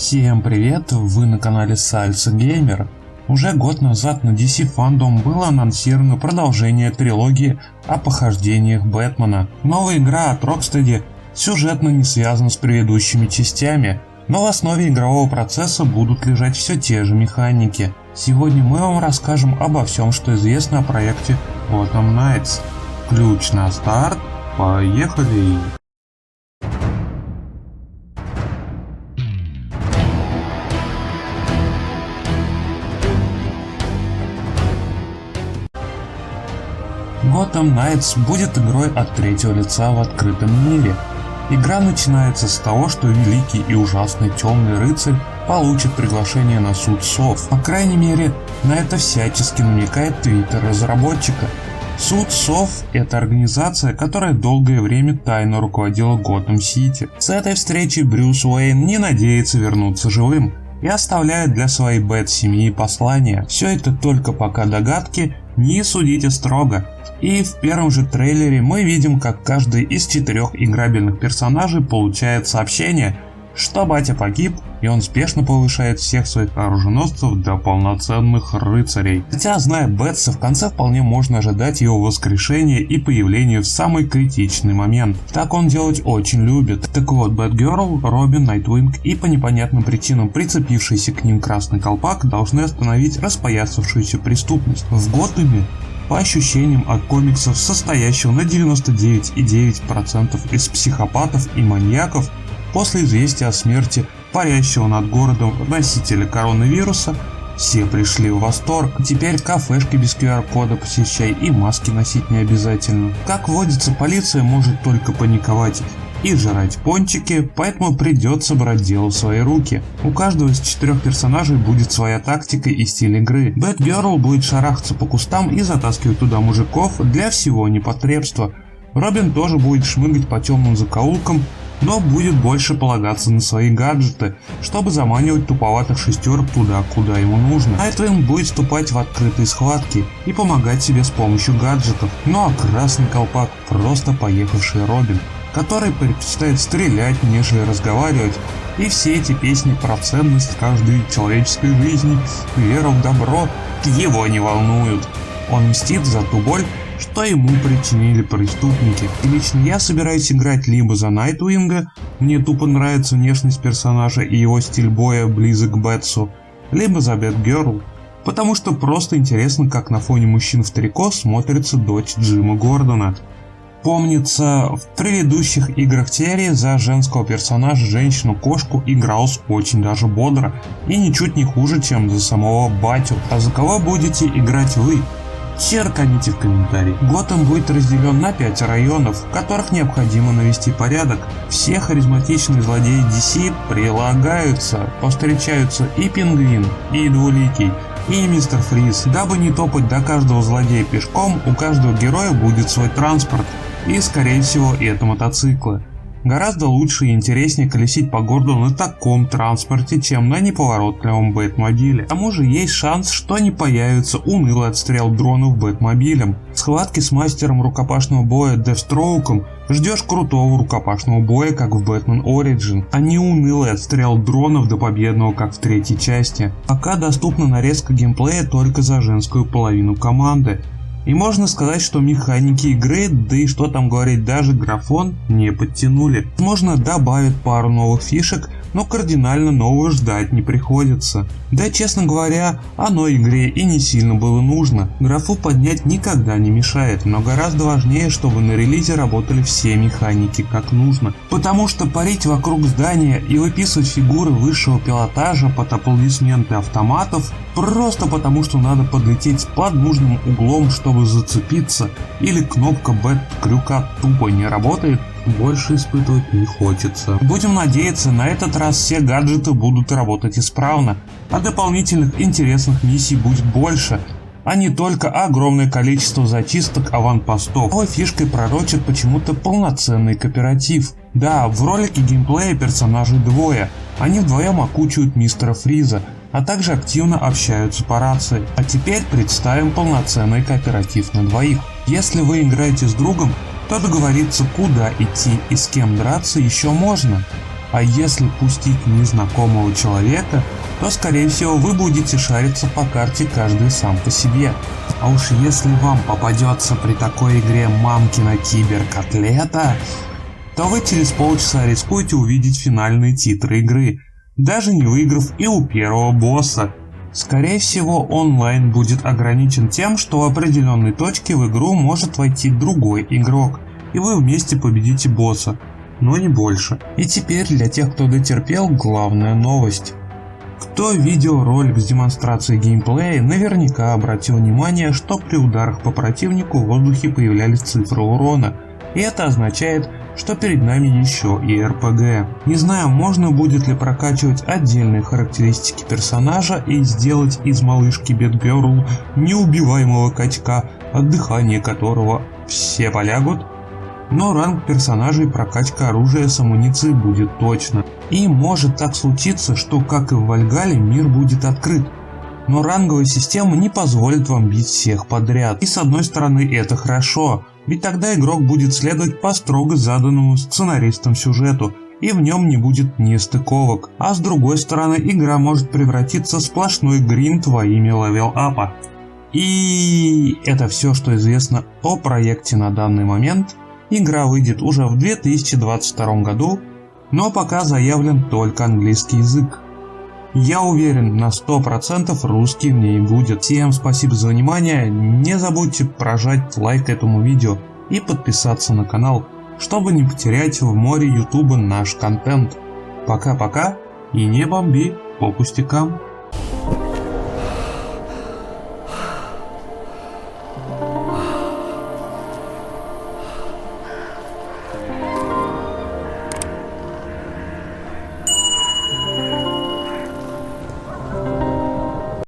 Всем привет, вы на канале Salsa Gamer. Уже год назад на DC Fandom было анонсировано продолжение трилогии о похождениях Бэтмена. Новая игра от Rocksteady сюжетно не связана с предыдущими частями, но в основе игрового процесса будут лежать все те же механики. Сегодня мы вам расскажем обо всем, что известно о проекте Gotham Knights. Ключ на старт, поехали! Gotham Knights будет игрой от третьего лица в открытом мире. Игра начинается с того, что великий и ужасный темный рыцарь получит приглашение на суд сов. По крайней мере, на это всячески намекает твиттер разработчика. Суд сов – это организация, которая долгое время тайно руководила Готэм-Сити. С этой встречи Брюс Уэйн не надеется вернуться живым и оставляет для своей Бэт-семьи послание. Все это только пока догадки, не судите строго. И в первом же трейлере мы видим, как каждый из 4 играбельных персонажей получает сообщение, что батя погиб, и он спешно повышает всех своих оруженосцев до полноценных рыцарей. Хотя, зная Бэтса, в конце вполне можно ожидать его воскрешения и появления в самый критичный момент. Так он делать очень любит. Так вот, Бэтгерл, Робин, Найтвинг и по непонятным причинам прицепившийся к ним красный колпак должны остановить распоясавшуюся преступность. В Готэме, по ощущениям от комиксов, состоящего на 99,9% из психопатов и маньяков, после известия о смерти парящего над городом носителя коронавируса, все пришли в восторг. Теперь кафешки без QR-кода посещай и маски носить не обязательно. Как водится, полиция может только паниковать и жрать пончики, поэтому придется брать дело в свои руки. У каждого из 4 персонажей будет своя тактика и стиль игры. Бэтгерл будет шарахаться по кустам и затаскивать туда мужиков для всего непотребства. Робин тоже будет шмыгать по темным закоулкам, но будет больше полагаться на свои гаджеты, чтобы заманивать туповатых шестерок туда, куда ему нужно. Найтвинг будет вступать в открытые схватки и помогать себе с помощью гаджетов. Ну а красный колпак просто поехавший Робин, который предпочитает стрелять, нежели разговаривать, и все эти песни про ценность каждой человеческой жизни, веру в добро его не волнуют. Он мстит за ту боль, что ему причинили преступники. И лично я собираюсь играть либо за Найтвинга, мне тупо нравится внешность персонажа и его стиль боя близок к Бэтсу, либо за Бэтгерл, потому что просто интересно, как на фоне мужчин в трико смотрится дочь Джима Гордона. Помнится, в предыдущих играх серии за женского персонажа женщину-кошку игралось очень даже бодро и ничуть не хуже, чем за самого батю. А за кого будете играть вы? Черканите в комментарии. Готэм будет разделен на 5 районов, в которых необходимо навести порядок. Все харизматичные злодеи DC прилагаются, повстречаются и Пингвин, и Двуликий, и Мистер Фриз. Дабы не топать до каждого злодея пешком, у каждого героя будет свой транспорт, и скорее всего это мотоциклы. Гораздо лучше и интереснее колесить по городу на таком транспорте, чем на неповоротливом Бэтмобиле. К тому же есть шанс, что не появится унылый отстрел дронов Бэтмобилем. В схватке с мастером рукопашного боя Дэвстроуком ждешь крутого рукопашного боя, как в Бэтмен Origin, а не унылый отстрел дронов до победного, как в 3-й части. Пока доступна нарезка геймплея только за женскую половину команды. И можно сказать, что механики игры, да и что там говорить, даже графон не подтянули. Возможно, добавят пару новых фишек, но кардинально нового ждать не приходится. Да, честно говоря, оно игре и не сильно было нужно. Графу поднять никогда не мешает, но гораздо важнее, чтобы на релизе работали все механики как нужно. Потому что парить вокруг здания и выписывать фигуры высшего пилотажа под аплодисменты автоматов просто потому, что надо подлететь под нужным углом, чтобы зацепиться, или кнопка Бэт-крюка тупо не работает, больше испытывать не хочется. Будем надеяться, на этот раз все гаджеты будут работать исправно, а дополнительных интересных миссий будет больше, а не только огромное количество зачисток аванпостов. Новой фишкой пророчат почему-то полноценный кооператив. Да, в ролике геймплея персонажей двое, они вдвоем окучивают мистера Фриза, а также активно общаются по рации. А теперь представим полноценный кооператив на двоих. Если вы играете с другом, то договориться, куда идти и с кем драться еще можно. А если пустить незнакомого человека, то скорее всего вы будете шариться по карте каждый сам по себе. А уж если вам попадется при такой игре мамкина киберкотлета, то вы через полчаса рискуете увидеть финальные титры игры, даже не выиграв и у первого босса. Скорее всего, онлайн будет ограничен тем, что в определенной точке в игру может войти другой игрок, и вы вместе победите босса, но не больше. И теперь для тех, кто дотерпел, главная новость. Кто видел ролик с демонстрацией геймплея, наверняка обратил внимание, что при ударах по противнику в воздухе появлялись цифры урона, и это означает, что перед нами еще и РПГ. Не знаю, можно будет ли прокачивать отдельные характеристики персонажа и сделать из малышки Бэтгерл неубиваемого качка, от дыхания которого все полягут. Но ранг персонажей, прокачка оружия с амуницией будет точно. И может так случиться, что как и в Вальгалле мир будет открыт. Но ранговая система не позволит вам бить всех подряд. И с одной стороны это хорошо, ведь тогда игрок будет следовать по строго заданному сценаристам сюжету, и в нем не будет нестыковок. А с другой стороны, игра может превратиться в сплошной гринд во имя левел-апа. И это все, что известно о проекте на данный момент. Игра выйдет уже в 2022 году, но пока заявлен только английский язык. Я уверен, на 100% русский в ней будет. Всем спасибо за внимание, не забудьте прожать лайк этому видео и подписаться на канал, чтобы не потерять в море ютуба наш контент. Пока-пока и не бомби по пустякам.